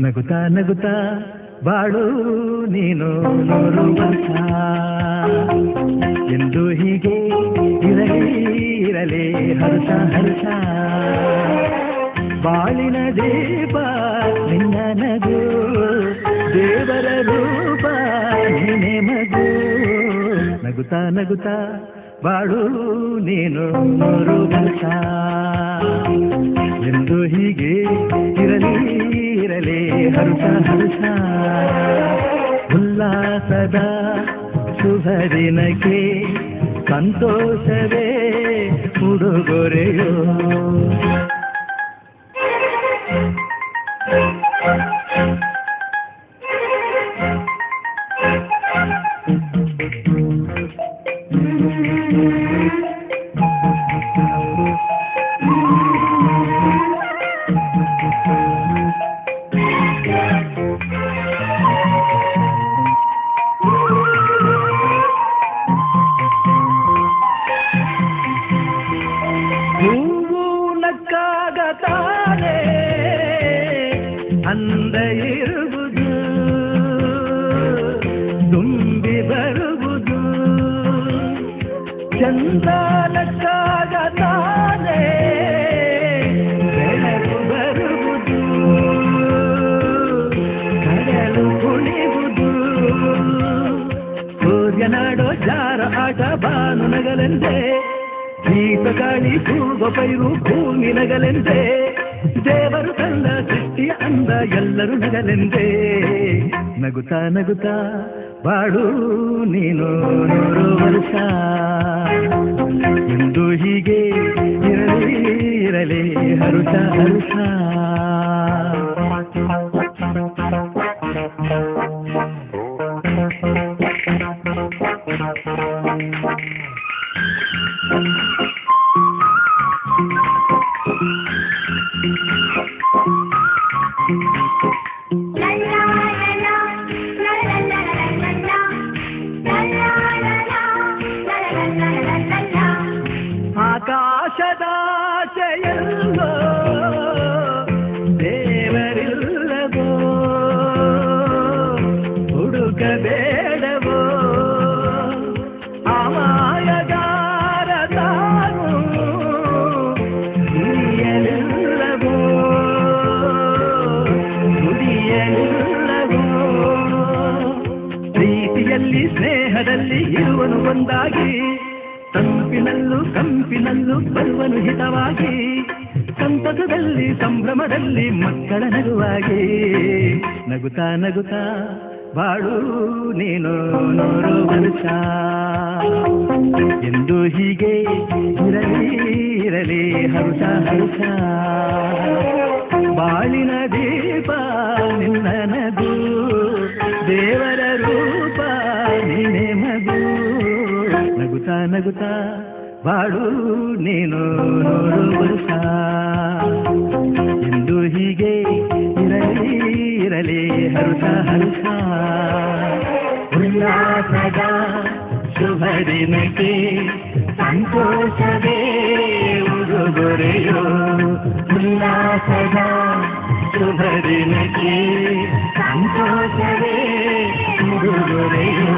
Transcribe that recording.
ನಗುತ್ತಾ ನಗುತ್ತಾ ಬಾಳು ನೀನು 100 ವರ್ಷ ಎಂದು ಹೀಗೆ ಇರಲಿ ಹರ್ಷ ಹರ್ಷ ಬಾಳಿನ ದೀಪ ನಿನ್ನ ನಗು ದೇವರ ರೂಪ ನೀನೆ ಮಗು ನಗುತ್ತಾ ನಗುತ್ತಾ ಬಾಳು ನೀನು 100 ವರ್ಷ ಎಂದು ಹೀಗೆ ಇರಲಿ ಹರ್ಷ ಹರ್ಷ ಉಲ್ಲಾಸದ ಶುಭ ದಿನಕ್ಕೆ ಸಂತೋಷವೇ ಉಡುಗೊರೆಯೋ ಅಂದ ಇರುವುದು ತುಂಬಿ ಬರುವುದು ಚಂದನಕ್ಕಾಗ ತಾನೇ ಬೆಳಕು ಬರುವುದು ಕಡಲು ಕುಣಿವುದು ಸೂರ್ಯನಾಡೋ ಜಾರ ಆಟ ಬಾನು ನಗಲೆಂದೇ ದೀಪ ಗಾಳಿ ಕೂಗ ಪೈರು ಭೂಮಿ ನಗಲೆಂದೇ ದೇವರು ತಂದ ಸೃಷ್ಟಿಯ ಅಂದ ಎಲ್ಲರೂ ನಗಲೆಂದೇ ನಗುತ್ತಾ ನಗುತ್ತಾ ಬಾಳು ನೀನು 100 ವರ್ಷ ಎಂದು ಹೀಗೆ ಇರಲಿ ಹರುಷ ಹರುಷ ಆಕಾಶದಾಚೆಯಲ್ಲೋ ದೇವರಿಲ್ಲವೋ ಹುಡುಕಬೇಡವೋ ಅಮಾಯಗಾರ ತಾನು ದುಡಿಯಲಿಲ್ಲವೋ ಪ್ರೀತಿಯಲ್ಲಿ ಸ್ನೇಹದಲ್ಲಿ ಇರುವನು ಒಂದಾಗಿ ತಂಪಿನಲ್ಲೂ ಕಂಪಿನಲ್ಲೂ ಬರುವನು ಹಿತವಾಗಿ ಸಂತಸದಲ್ಲಿ ಸಂಭ್ರಮದಲ್ಲಿ ಮಕ್ಕಳ ನಗುವಾಗಿ ನಗುತ್ತಾ ನಗುತ್ತಾ ಬಾಳು ನೀನು 100 ವರ್ಷ ಎಂದು ಹೀಗೆ ಇರಲಿ ಹರ್ಷ ಹರ್ಷ ಬಾಳಿನ ದೀಪ ನಿನ್ನ ನಗು ದೇವರ ರೂಪ ನೀನೆ ಮಗು ನಗುತ್ತಾ ನಗುತ್ತಾ ಬಾಳು ನೀನು 100 ವರ್ಷ ಎಂದು ಹೀಗೆ ಇರಲಿ ಹರ್ಷ ಹರ್ಷ ಉಲ್ಲಾಸದ ಶುಭ ದಿನಕ್ಕೆ ಸಂತೋಷವೇ ಉಡುಗೊರೆಯೋ ಉಲ್ಲಾಸದ ಶುಭ ದಿನಕ್ಕೆ ಸಂತೋಷವೇ ಉಡುಗೊರೆಯೋ